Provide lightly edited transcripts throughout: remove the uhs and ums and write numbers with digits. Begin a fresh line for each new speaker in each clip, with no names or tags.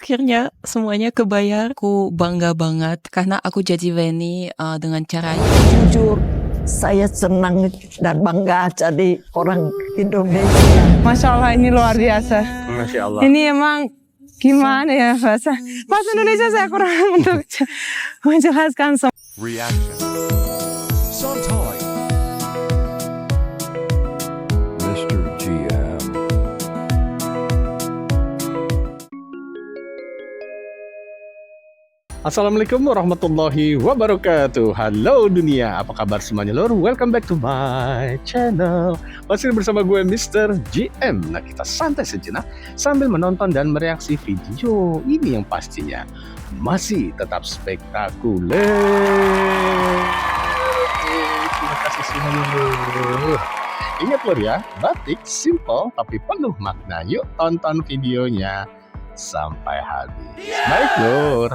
akhirnya semuanya kebayar. Aku bangga banget karena aku jadi WNI dengan cara
jujur. Saya senang dan bangga jadi orang Indonesia.
Masya Allah, ini luar biasa.
Masya Allah.
Ini emang gimana ya bahasa Indonesia saya kurang untuk menjelaskan semua.
Reaction. Sometime. Mr. GM.
Assalamualaikum warahmatullahi wabarakatuh. Halo dunia, apa kabar semuanya lor? Welcome back to my channel. Masih bersama gue Mr. GM. Nah, kita santai sejenak sambil menonton dan mereaksi video ini yang pastinya masih tetap spektakuler. Terima kasih semuanya lor. Ingat lor ya, batik simple tapi penuh makna. Yuk tonton videonya sampai habis. Baik lor.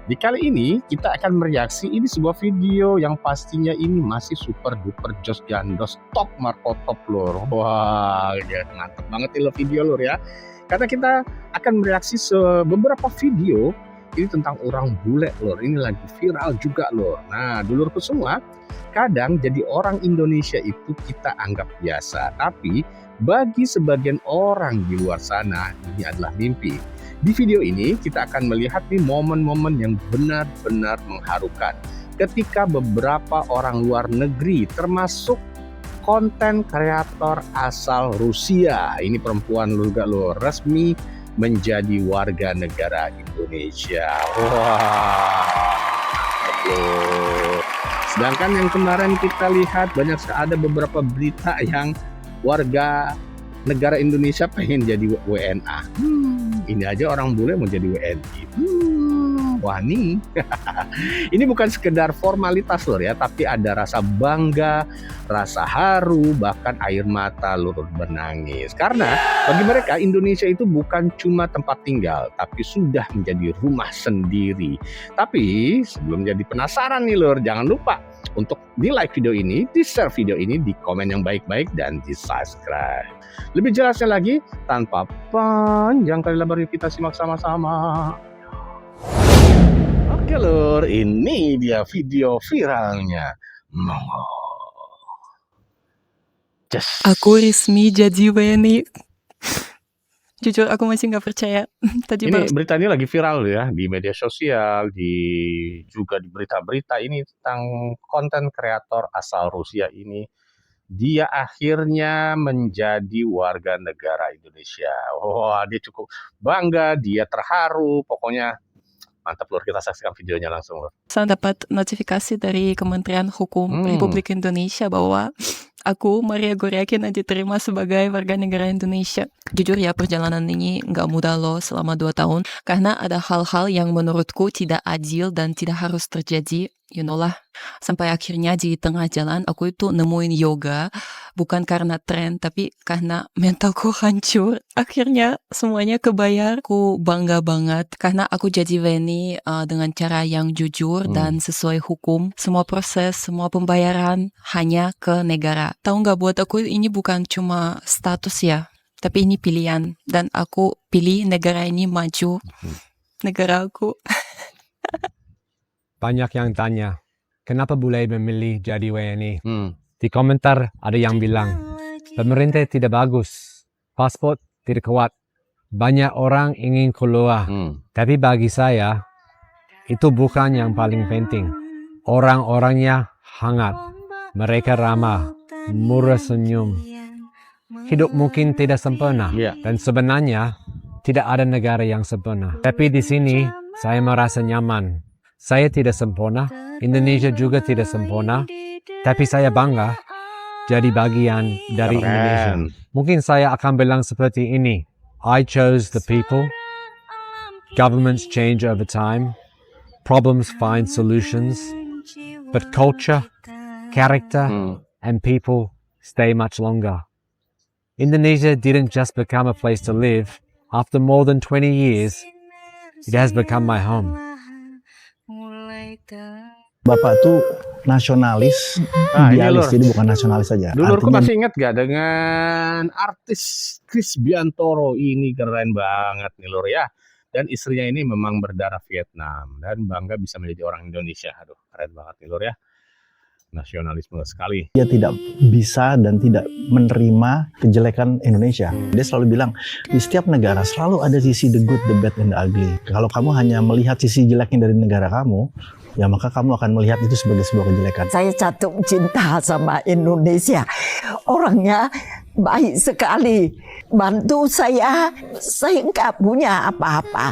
Di kali ini kita akan mereaksi ini sebuah video yang pastinya ini masih super duper jos gandos top marco top lor. Wah, ya, mantep banget ini video lor ya. Karena kita akan mereaksi beberapa video ini tentang orang bule lor. Ini lagi viral juga lor. Nah, dulurku semua, kadang jadi orang Indonesia itu kita anggap biasa, tapi bagi sebagian orang di luar sana ini adalah mimpi. Di video ini kita akan melihat nih momen-momen yang benar-benar mengharukan ketika beberapa orang luar negeri termasuk konten kreator asal Rusia, ini perempuan juga loh, resmi menjadi warga negara Indonesia. Wah, sedangkan yang kemarin kita lihat banyak ada beberapa berita yang warga negara Indonesia pengen jadi WNA. Ini aja orang bule mau jadi WNI. Wah nih, ini bukan sekedar formalitas lor ya, tapi ada rasa bangga, rasa haru, bahkan air mata lur menangis. Karena bagi mereka Indonesia itu bukan cuma tempat tinggal, tapi sudah menjadi rumah sendiri. Tapi sebelum jadi penasaran nih lur, jangan lupa untuk di like video ini, di share video ini, di komen yang baik-baik, dan di subscribe. Lebih jelasnya lagi, tanpa panjang kali lebar kita simak sama-sama. Oke lur, ini dia video viralnya. Just.
aku resmi jadi WNI. Jujur aku masih nggak percaya. Tadi
Ini berita ini lagi viral ya di media sosial, juga di berita-berita ini tentang konten kreator asal Rusia ini. Dia akhirnya menjadi warga negara Indonesia. Wah, dia cukup bangga, dia terharu, pokoknya mantap lur, kita saksikan videonya langsung lur.
saya dapat notifikasi dari Kementerian Hukum Republik Indonesia bahwa aku, Maria Goriakin, diterima sebagai warga negara Indonesia. Jujur ya, perjalanan ini nggak mudah loh selama 2 tahun. Karena ada hal-hal yang menurutku tidak adil dan tidak harus terjadi. You know lah, sampai akhirnya di tengah jalan aku itu nemuin yoga. Bukan karena tren, tapi karena mentalku hancur. Akhirnya semuanya kebayar. Aku bangga banget karena aku jadi WNI dengan cara yang jujur dan sesuai hukum. Semua proses, semua pembayaran hanya ke negara. Tahu nggak, buat aku ini bukan cuma status ya, tapi ini pilihan. Dan aku pilih negara ini maju. Negara aku.
Banyak yang tanya, kenapa bule memilih jadi WNI? Di komentar ada yang bilang, pemerintah tidak bagus, paspor tidak kuat, banyak orang ingin keluar. Tapi bagi saya, itu bukan yang paling penting. Orang-orangnya hangat, mereka ramah, murah senyum. Hidup mungkin tidak sempurna, dan sebenarnya tidak ada negara yang sempurna. Tapi di sini, saya merasa nyaman. Saya tidak sempurna, Indonesia juga tidak sempurna, tapi saya bangga jadi bagian dari Indonesia. Mungkin saya akan bilang seperti ini, I chose the people, governments change over time, problems find solutions, but culture, character, and people stay much longer. Indonesia didn't just become a place to live, after more than 20 years, it has become my home.
Bapak tuh nasionalis, idealis, jadi bukan nasionalis saja.
Dulurku masih ingat gak dengan artis Chris Biantoro ini, keren banget nih lur ya. Dan istrinya ini memang berdarah Vietnam dan bangga bisa menjadi orang Indonesia. Aduh, keren banget nih Lur ya. Nasionalisme sekali.
Dia tidak bisa dan tidak menerima kejelekan Indonesia. Dia selalu bilang, di setiap negara selalu ada sisi the good, the bad, and the ugly. Kalau kamu hanya melihat sisi jeleknya dari negara kamu, ya maka kamu akan melihat itu sebagai sebuah kejelekan.
Saya jatuh cinta sama Indonesia. Orangnya baik sekali. Bantu saya nggak punya apa-apa.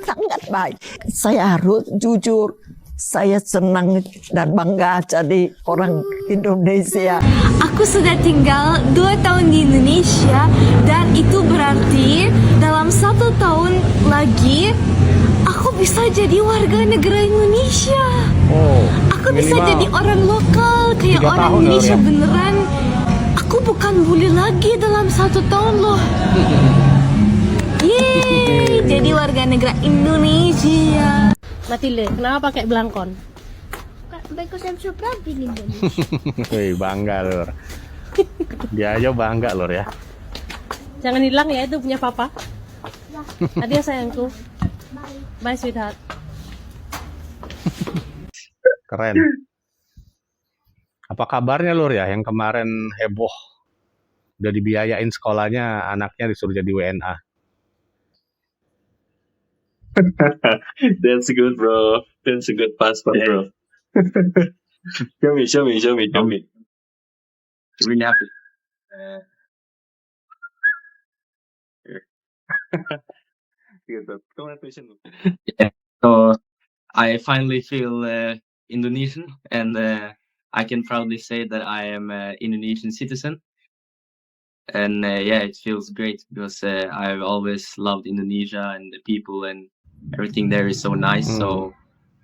Sangat baik. Saya harus jujur. Saya senang dan bangga jadi orang Indonesia.
Aku sudah tinggal 2 tahun di Indonesia dan itu berarti dalam 1 tahun lagi aku bisa jadi warga negara Indonesia. Aku bisa jadi orang lokal kayak orang Indonesia beneran. Aku bukan bule lagi dalam 1 tahun loh. Yeay, jadi warga negara Indonesia.
Matilde, kenapa pakai belangkon?
Because I'm so proud being Indonesian.
Wih, bangga Lur. Dia aja bangga Lur ya.
Jangan hilang ya, itu punya papa. Adieu sayangku. Bye sweetheart.
Keren. Apa kabarnya Lur ya yang kemarin heboh? Udah dibiayain sekolahnya, anaknya disuruh jadi WNA.
That's good, bro. That's a good passport, bro. Show me. Really happy. Congratulations. Yeah. So I finally feel Indonesian, and I can proudly say that I am an Indonesian citizen. And yeah, it feels great because I've always loved Indonesia and the people and everything there is so nice. So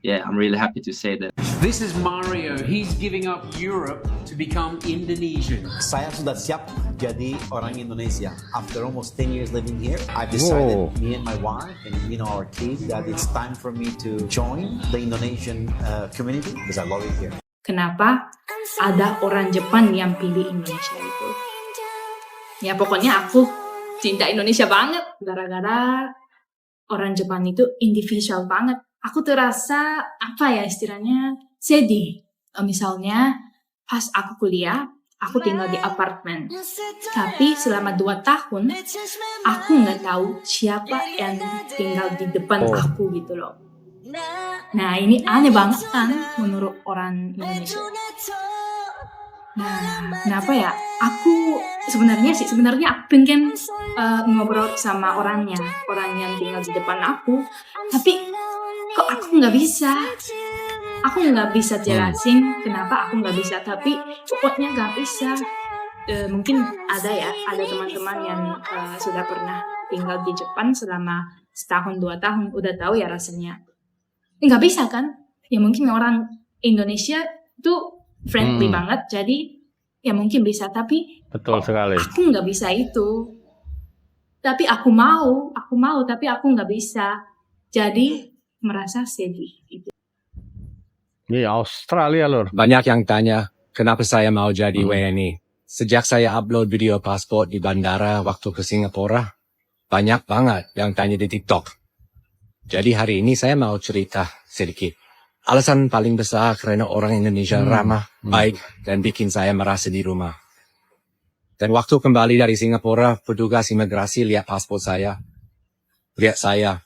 yeah, I'm really happy to say that.
This is Mario. He's giving up Europe to become Indonesian.
Saya sudah siap jadi orang Indonesia. After almost 10 years living here, I've decided, me and my wife and our kids, that it's time for me to join the Indonesian community because I love it here.
Kenapa ada orang Jepan yang pilih Indonesia itu? Ya pokoknya aku cinta Indonesia banget gara-gara orang Jepan itu individual banget. Aku terasa apa ya istilahnya sedih. Misalnya pas aku kuliah, aku tinggal di apartemen. Tapi selama 2 tahun, aku nggak tahu siapa yang tinggal di depan aku gitu loh. Nah ini aneh banget kan menurut orang Indonesia. Nah, kenapa ya? Aku sebenarnya aku pengen ngobrol sama orang yang tinggal di depan aku, tapi kok aku nggak bisa. Aku nggak bisa jelasin kenapa aku nggak bisa, tapi pokoknya nggak bisa. Mungkin ada teman-teman yang sudah pernah tinggal di Jepan selama 1-2 tahun, udah tahu ya rasanya. Nggak bisa kan? Ya mungkin orang Indonesia tuh friendly banget, jadi ya mungkin bisa, tapi
betul sekali.
Aku nggak bisa itu. Tapi aku mau, tapi aku nggak bisa. Jadi merasa sedih. Gitu.
Di Australia Lur.
Banyak yang tanya, kenapa saya mau jadi WNI? Sejak saya upload video paspor di bandara waktu ke Singapura, banyak banget yang tanya di TikTok. Jadi hari ini saya mau cerita sedikit. Alasan paling besar karena orang Indonesia ramah, baik, dan bikin saya merasa di rumah. Dan waktu kembali dari Singapura, petugas imigrasi lihat paspor saya. Lihat saya,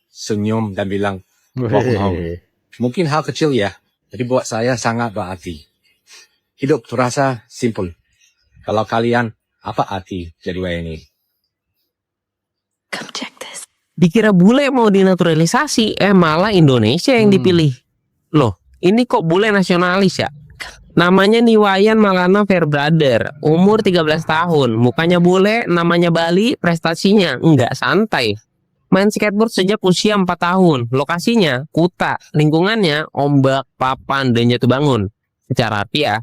senyum dan bilang, welcome home. Mungkin hal kecil ya, tapi buat saya sangat berarti. Hidup terasa simple. Kalau kalian, apa arti jadi WNI?
Come check this.
Dikira bule mau dinaturalisasi, malah Indonesia yang dipilih. Loh, ini kok bule nasionalis ya? Namanya Niwayan Maulana Fairbrother, umur 13 tahun, mukanya bule, namanya Bali, prestasinya enggak santai. Main skateboard sejak usia 4 tahun, lokasinya Kuta, lingkungannya ombak, papan, dan jatuh bangun. Secara arti ya.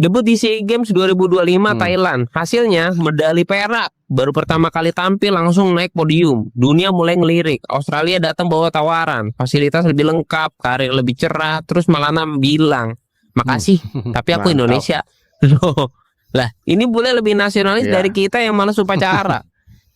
Debut di SEA Games 2025 Thailand, hasilnya medali perak. Baru pertama kali tampil langsung naik podium. Dunia mulai ngelirik. Australia datang bawa tawaran, fasilitas lebih lengkap, karir lebih cerah. Terus Maulana bilang, makasih, tapi aku Indonesia. Loh, lah ini boleh lebih nasionalis dari kita yang malas upacara.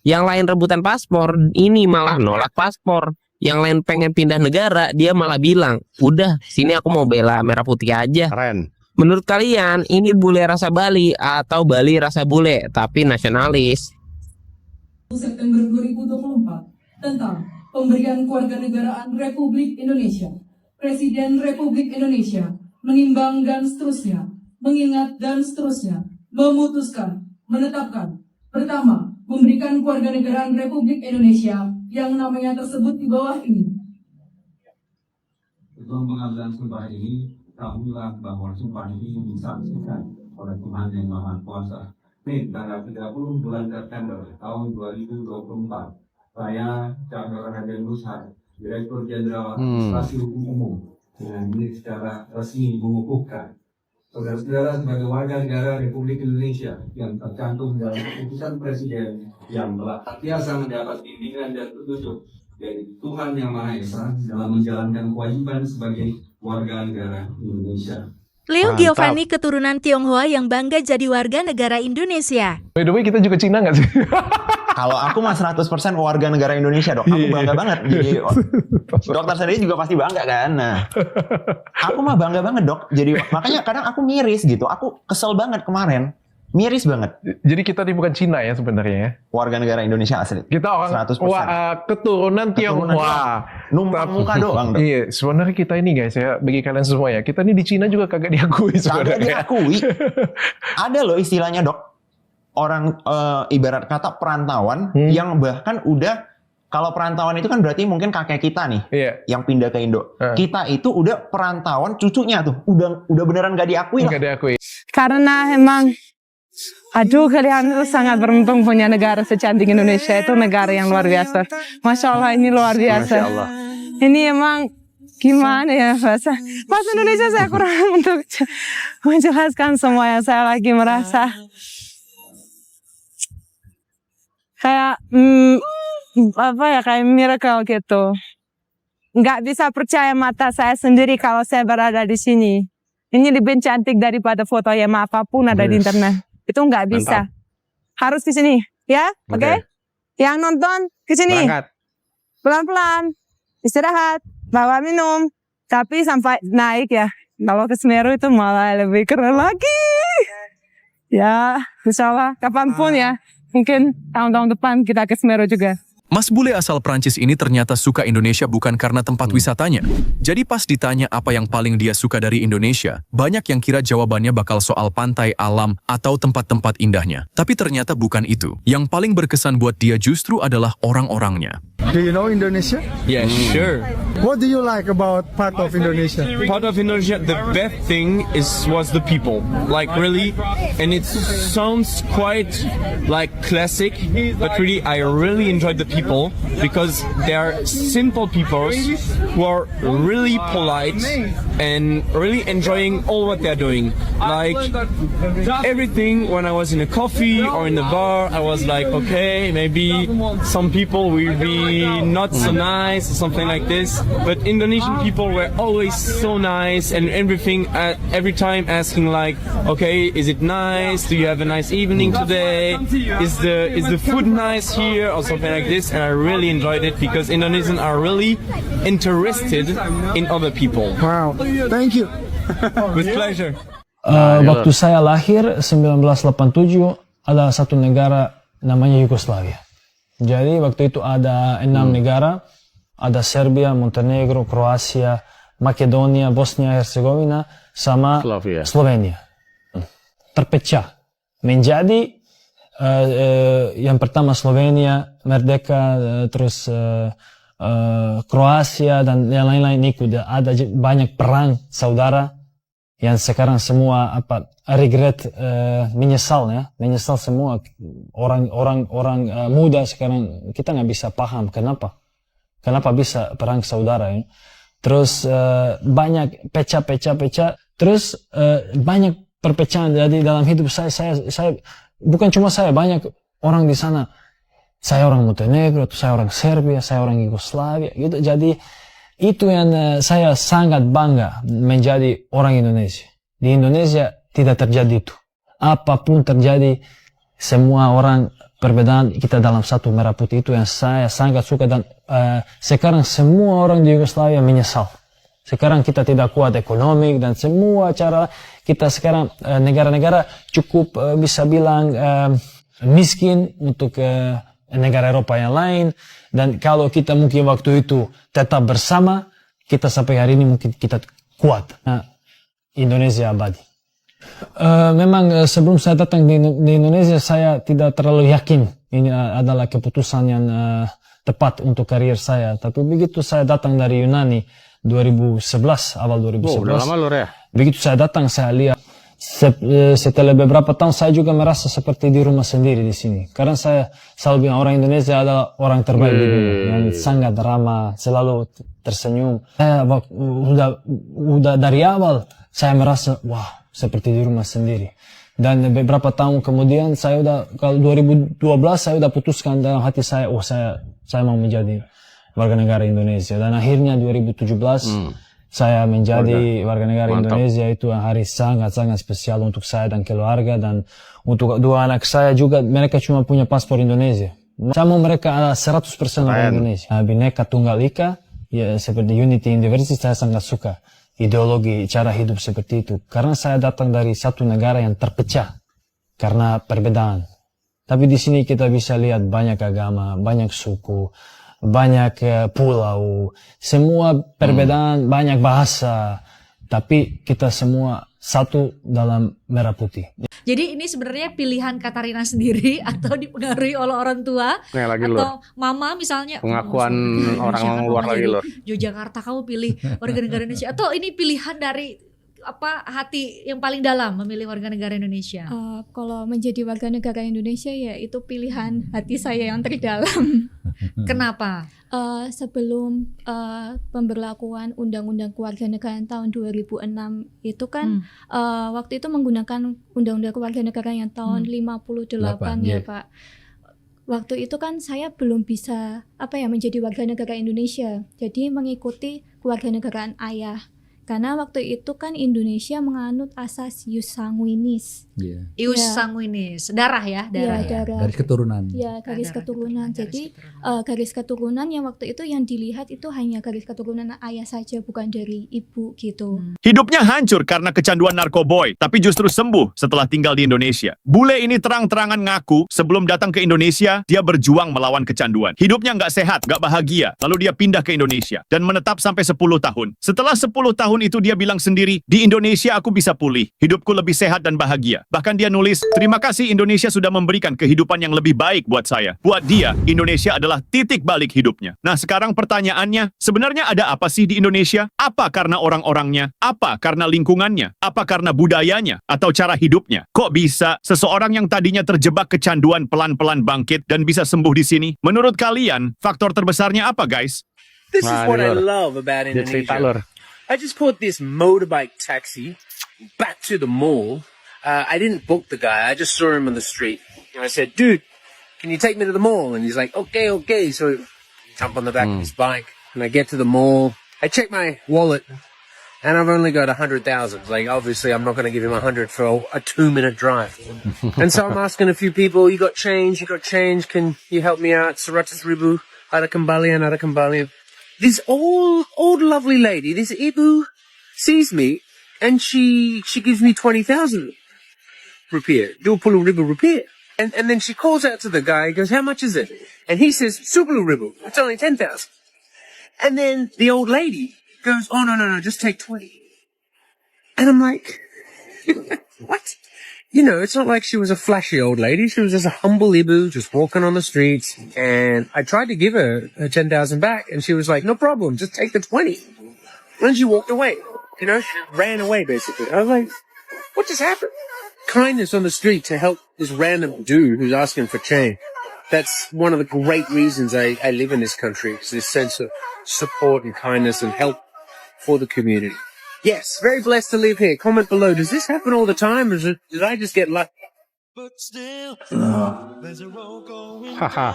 Yang lain rebutan paspor, ini malah nolak paspor. Yang lain pengen pindah negara, dia malah bilang, udah sini aku mau bela merah putih aja.
Keren.
Menurut kalian, ini bule rasa Bali atau Bali rasa bule tapi nasionalis?
September 2024 tentang pemberian kewarganegaraan Republik Indonesia. Presiden Republik Indonesia menimbang dan seterusnya, mengingat dan seterusnya, memutuskan, menetapkan. Pertama, memberikan kewarganegaraan Republik Indonesia yang namanya tersebut di bawah ini.
Sebelum pengambilan sumpah ini, ketahuilah bahwa sumpah ini disaksikan oleh Tuhan Yang Maha Kuasa. Nih, tanggal 30 bulan September tahun 2024, saya Chandra Raden Nusa, Direktur Jenderal Administrasi Hukum Umum, dengan ini secara resmi mengukuhkan saudara-saudara sebagai warga negara Republik Indonesia yang tercantum dalam keputusan Presiden yang telah biasa mendapat bimbingan dan petunjuk dari Tuhan Yang Maha Esa dalam menjalankan kewajiban sebagai warga negara Indonesia.
Leo Giovanni keturunan Tionghoa yang bangga jadi warga negara Indonesia.
By the way, kita juga Cina nggak sih?
Kalau aku mah 100% warga negara Indonesia, Dok. Aku bangga banget. Jadi dokter sendiri juga pasti bangga kan. Nah, aku mah bangga banget, Dok. Jadi makanya kadang aku miris gitu. Aku kesel banget kemarin. Miris banget.
Jadi kita ini bukan Cina ya sebenarnya ya.
Warga negara Indonesia asli.
Kita orang
100%.
Keturunan Tionghoa.
Numpang muka doang, Dok.
Iya, sebenarnya kita ini guys ya, bagi kalian semua ya, kita ini di Cina juga kagak diakui sebenarnya.
Kagak diakui. Ada loh istilahnya, Dok. Orang ibarat kata perantauan yang bahkan udah, kalau perantauan itu kan berarti mungkin kakek kita nih yang pindah ke Indo. Kita itu udah perantauan cucunya tuh. Udah beneran gak diakui lah.
Gak diakui.
Karena emang aduh, kalian itu sangat beruntung punya negara secantik Indonesia. Itu negara yang luar biasa. Masya Allah, ini luar biasa.
Masya Allah.
Ini emang gimana ya bahasa Indonesia saya kurang untuk menjelaskan semua yang saya lagi merasa kayak apa ya, kayak miracle gitu. Nggak bisa percaya mata saya sendiri kalau saya berada di sini. Ini lebih cantik daripada foto yang apapun ada di internet. Itu nggak bisa. Harus di sini, ya, oke? Yang nonton ke sini, pelan-pelan, istirahat, bawa minum, tapi sampai naik ya. Kalau ke Semeru itu malah lebih keren lagi. Ya, insya Allah, kapanpun ya. Mungkin tahun-tahun depan kita ke Semeru juga.
Mas bule asal Prancis ini ternyata suka Indonesia bukan karena tempat wisatanya. Jadi pas ditanya apa yang paling dia suka dari Indonesia, banyak yang kira jawabannya bakal soal pantai, alam, atau tempat-tempat indahnya. Tapi ternyata bukan itu. Yang paling berkesan buat dia justru adalah orang-orangnya.
Do you know Indonesia?
Yeah, sure.
What do you like about part of Indonesia?
Part of Indonesia, the best thing was the people. Like really, and it sounds quite like classic, but really I really enjoyed the people because they are simple people who are really polite and really enjoying all what they're doing. Like everything, when I was in a coffee or in the bar, I was like, okay, maybe some people will be not so nice or something like this, but Indonesian people were always so nice and everything, every time asking like, okay, is it nice? Do you have a nice evening today? Is the food nice here or something like this? And I really enjoyed it because Indonesians are really interested in other people.
Wow, thank you.
With pleasure.
Waktu saya lahir 1987 ada satu negara namanya Yugoslavia. Jadi waktu itu ada 6 negara, ada Serbia, Montenegro, Kroasia, Makedonia, Bosnia Herzegovina, sama Slovenia. Terpecah menjadi yang pertama Slovenia merdeka, terus Kroasia dan yang lain-lain ikut. Ada banyak perang saudara yang sekarang semua regret, menyesal semua orang muda sekarang. Kita nggak bisa paham kenapa bisa perang saudara ya. Terus banyak pecah, terus banyak perpecahan. Jadi dalam hidup saya bukan cuma saya, banyak orang di sana. Saya orang Montenegro, saya orang Serbia, saya orang Yugoslavia gitu. Jadi itu yang saya sangat bangga menjadi orang Indonesia. Di Indonesia tidak terjadi itu. Apapun terjadi, semua orang Perbedaan kita dalam satu merah putih itu yang saya sangat suka, dan sekarang semua orang di Yugoslavia menyesal. Sekarang kita tidak kuat ekonomi dan semua cara kita sekarang negara-negara cukup bisa bilang miskin untuk negara Eropa yang lain. Dan kalau kita mungkin waktu itu tetap bersama, kita sampai hari ini mungkin kita kuat. Nah, Indonesia abadi. Memang sebelum saya datang di Indonesia, saya tidak terlalu yakin ini adalah keputusan yang tepat untuk karir saya. Tapi begitu saya datang dari Yunani 2011, awal 2011.
Udah lama loh ya?
Begitu saya datang, saya lihat setelah beberapa tahun saya juga merasa seperti di rumah sendiri di sini. Karena saya selalu bilang orang Indonesia adalah orang terbaik di dunia, yang sangat ramah, selalu tersenyum. Saya udah dari awal saya merasa wah, seperti di rumah sendiri. Dan beberapa tahun kemudian kalau 2012 saya udah putuskan dalam hati saya, saya mau menjadi warga negara Indonesia. Dan akhirnya 2017 saya menjadi warga negara Indonesia. Itu hari sangat-sangat spesial untuk saya dan keluarga, dan untuk dua anak saya juga, mereka cuma punya paspor Indonesia. Saya mau mereka adalah 100% orang Indonesia. Bhinneka Tunggal Ika, ya, seperti Unity in Diversity, saya sangat suka ideologi cara hidup seperti itu. Karena saya datang dari satu negara yang terpecah karena perbedaan. Tapi di sini kita bisa lihat banyak agama, banyak suku, banyak pulau, semua perbedaan, banyak bahasa, tapi kita semua satu dalam merah putih.
Jadi ini sebenarnya pilihan Katarina sendiri atau dipengaruhi oleh orang tua atau mama misalnya?
Pengakuan orang luar lagi lor.
Yogyakarta kamu pilih warga negara Indonesia, atau ini pilihan dari hati yang paling dalam memilih warga negara Indonesia?
Kalau menjadi warga negara Indonesia ya itu pilihan hati saya yang terdalam.
Kenapa?
Sebelum pemberlakuan Undang-Undang Kewarganegaraan tahun 2006 itu kan waktu itu menggunakan Undang-Undang Kewarganegaraan yang tahun 58 ya Pak. Waktu itu kan saya belum bisa menjadi warga negara Indonesia. Jadi mengikuti kewarganegaraan ayah. Karena waktu itu kan Indonesia menganut asas ius sanguinis.
Ius sanguinis, darah ya, darah.
Darah.
Garis keturunan.
Ya, garis keturunan. Jadi garis keturunan yang waktu itu yang dilihat itu hanya garis keturunan ayah saja, bukan dari ibu gitu.
Hidupnya hancur karena kecanduan narkoboy, tapi justru sembuh setelah tinggal di Indonesia. Bule ini terang-terangan ngaku sebelum datang ke Indonesia, dia berjuang melawan kecanduan. Hidupnya nggak sehat, nggak bahagia. Lalu dia pindah ke Indonesia dan menetap sampai 10 tahun. Setelah 10 tahun itu dia bilang sendiri, di Indonesia aku bisa pulih, hidupku lebih sehat dan bahagia. Bahkan dia nulis, terima kasih Indonesia sudah memberikan kehidupan yang lebih baik buat saya. Buat dia, Indonesia adalah titik balik hidupnya. Nah sekarang pertanyaannya, sebenarnya ada apa sih di Indonesia? Apa karena orang-orangnya? Apa karena lingkungannya? Apa karena budayanya? Atau cara hidupnya? Kok bisa seseorang yang tadinya terjebak kecanduan pelan-pelan bangkit dan bisa sembuh di sini? Menurut kalian, faktor terbesarnya apa guys?
This is what I love about Indonesia. I just caught this motorbike taxi back to the mall. I didn't book the guy. I just saw him on the street. And I said, dude, can you take me to the mall? And he's like, okay. So I jump on the back of his bike and I get to the mall. I check my wallet and I've only got 100,000. Like, obviously I'm not going to give him 100 for a 2-minute drive. And so I'm asking a few people, you got change? Can you help me out? 100 ribu, ada kembalian. This old lovely lady, this Ibu, sees me and she gives me 20,000 rupiah, 20,000 rupiah. And then she calls out to the guy, goes, how much is it? And he says, 10,000 ribu, it's only 10,000. And then the old lady goes, oh no, just take 20. And I'm like, what? You know, it's not like she was a flashy old lady. She was just a humble Ibu, just walking on the streets. And I tried to give her 10,000 back, and she was like, no problem, just take the 20. And she walked away. You know, she ran away, basically. I was like, what just happened? Kindness on the street to help this random dude who's asking for change. That's one of the great reasons I live in this country. It's this sense of support and kindness and help for the community. Yes, very blessed to live here. Comment below. Does this happen all the time, or did I just get lucky?
Haha,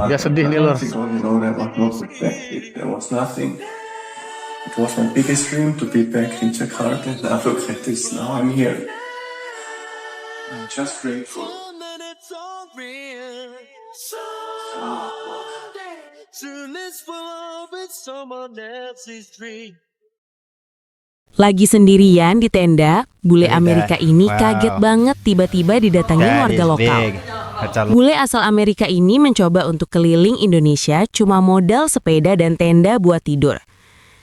dia sedih nih lor.
There was nothing. It was my biggest dream to be back in Jakarta, and now look at this. Now I'm here. I'm just grateful.
Lagi sendirian di tenda, bule Amerika ini kaget banget tiba-tiba didatangin warga lokal. Bule asal Amerika ini mencoba untuk keliling Indonesia cuma modal sepeda dan tenda buat tidur.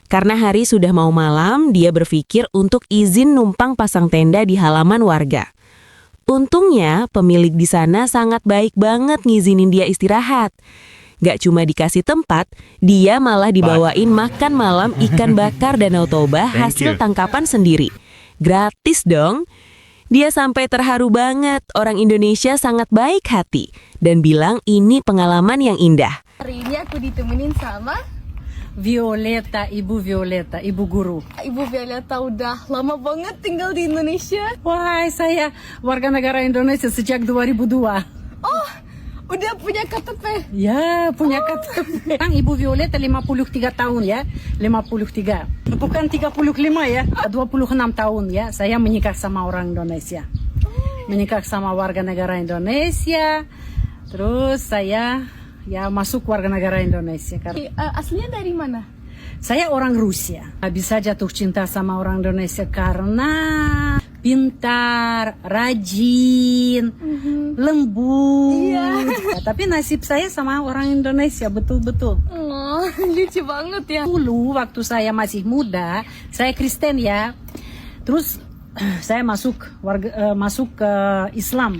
Karena hari sudah mau malam, dia berpikir untuk izin numpang pasang tenda di halaman warga. Untungnya, pemilik di sana sangat baik banget ngizinin dia istirahat. Gak cuma dikasih tempat, dia malah dibawain makan malam ikan bakar Danau Toba hasil tangkapan sendiri. Gratis dong. Dia sampai terharu banget, orang Indonesia sangat baik hati. Dan bilang ini pengalaman yang indah.
Hari ini aku ditemenin sama Violeta, Ibu Violeta, Ibu Guru. Ibu Violeta udah lama banget tinggal di Indonesia.
Wah, saya warga negara Indonesia sejak 2002.
Oh, udah punya KTP?
Ya, punya KTP. Ibu Violeta 53 tahun ya, 53. Bukan 35 ya, 26 tahun ya. Saya menikah sama orang Indonesia. Menikah sama warga negara Indonesia. Terus saya ya masuk warga negara Indonesia.
Aslinya dari mana?
Saya orang Rusia. Bisa jatuh cinta sama orang Indonesia karena pintar, rajin, lembut. Ya, tapi nasib saya sama orang Indonesia betul-betul.
Oh, lucu banget ya.
Dulu waktu saya masih muda, saya Kristen ya. Terus saya masuk ke Islam,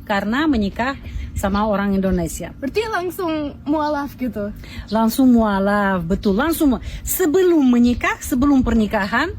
karena menikah sama orang Indonesia.
Berarti langsung mualaf gitu?
Langsung mualaf, betul. Langsung sebelum menikah, sebelum pernikahan,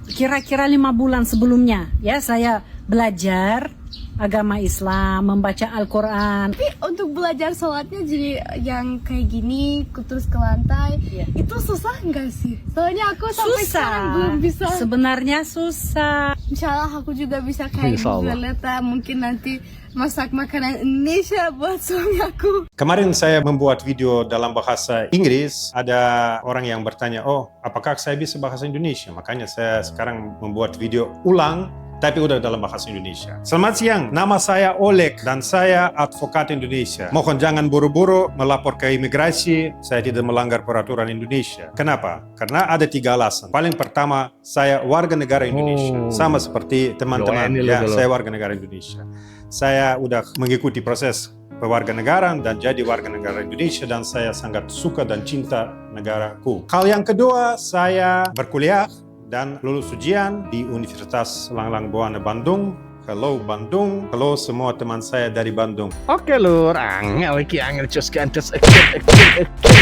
kira-kira 5 bulan sebelumnya, ya saya belajar agama Islam, membaca Al-Quran.
Tapi untuk belajar sholatnya jadi yang kayak gini, terus ke lantai, itu susah nggak sih? Soalnya aku sampai sekarang belum bisa.
Sebenarnya susah.
Insyaallah aku juga bisa kayak Ibu Violeta, mungkin nanti masak makanan Indonesia buat suami aku.
Kemarin saya membuat video dalam bahasa Inggris, ada orang yang bertanya, oh apakah saya bisa bahasa Indonesia? Makanya saya sekarang membuat video ulang, tapi udah dalam bahasa Indonesia. Selamat siang, nama saya Oleg dan saya advokat Indonesia. Mohon jangan buru-buru melapor ke imigrasi, saya tidak melanggar peraturan Indonesia. Kenapa? Karena ada 3 alasan. Paling pertama, saya warga negara Indonesia. Sama seperti teman-teman, ya, saya warga negara Indonesia. Saya udah mengikuti proses kewarganegaraan dan jadi warga negara Indonesia dan saya sangat suka dan cinta negaraku. Hal yang kedua, saya berkuliah dan lulus ujian di Universitas Langlang Buana Bandung. Hello Bandung, hello semua teman saya dari Bandung.
Oke lur, angel cus gantes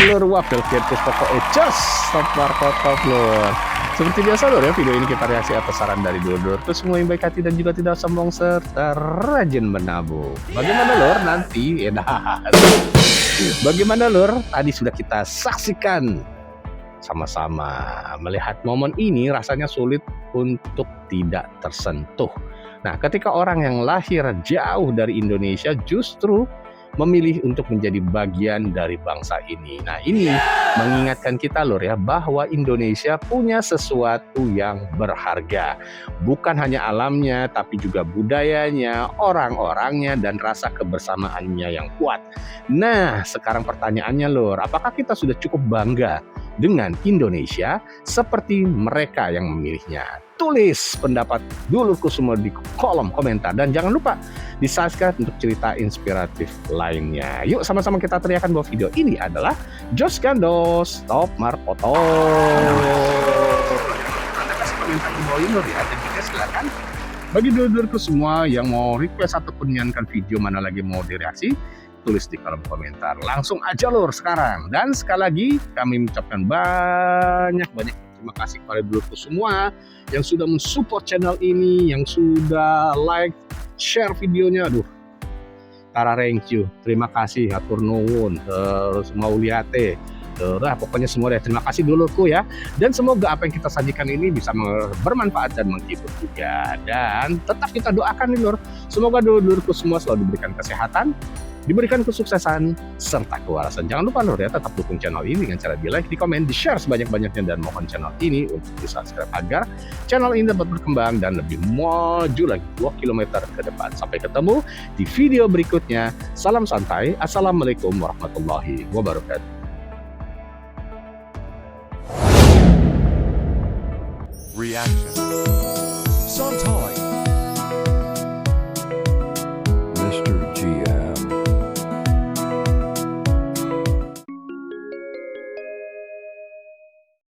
lur wafel kertas pokoknya cus top lur. Seperti biasa lur ya, video ini kita reaksi atas saran dari dulur. Terus semua yang baik hati dan juga tidak sombong serta rajin menabung. Bagaimana lur nanti? Bagaimana lur? Tadi sudah kita saksikan sama-sama. Melihat momen ini rasanya sulit untuk tidak tersentuh. Nah, ketika orang yang lahir jauh dari Indonesia justru memilih untuk menjadi bagian dari bangsa ini. Nah, ini mengingatkan kita lur ya, bahwa Indonesia punya sesuatu yang berharga. Bukan hanya alamnya, tapi juga budayanya, orang-orangnya, dan rasa kebersamaannya yang kuat. Nah, sekarang pertanyaannya lur, apakah kita sudah cukup bangga dengan Indonesia seperti mereka yang memilihnya? Tulis pendapat dulurku semua di kolom komentar. Dan jangan lupa di-subscribe untuk cerita inspiratif lainnya. Yuk sama-sama kita teriakan bahwa video ini adalah Jos Gandos Top Marpoto. Anda kasih komentar di bawah ini ya. Dan juga silakan bagi dulurku semua yang mau request ataupun menyanyikan video mana lagi mau direaksi, tulis di kolom komentar. Langsung aja lur sekarang. Dan sekali lagi kami mengucapkan banyak terima kasih kepada dulurku semua yang sudah mensupport channel ini, yang sudah like, share videonya. Aduh, Tara thank you, terima kasih, atur nuwun, terus mau liate, pokoknya semua deh. Terima kasih dulurku ya. Dan semoga apa yang kita sajikan ini bisa bermanfaat dan menghibur juga. Dan tetap kita doakan nih lur, semoga dulurku semua selalu diberikan kesehatan, diberikan kesuksesan, serta kewarasan. Jangan lupa lur ya, tetap dukung channel ini dengan cara di like, di komen, di share sebanyak-banyaknya, dan mohon channel ini untuk di subscribe agar channel ini dapat berkembang dan lebih maju lagi 2 km ke depan. Sampai ketemu di video berikutnya. Salam santai. Assalamualaikum warahmatullahi wabarakatuh.
reaction. Sometimes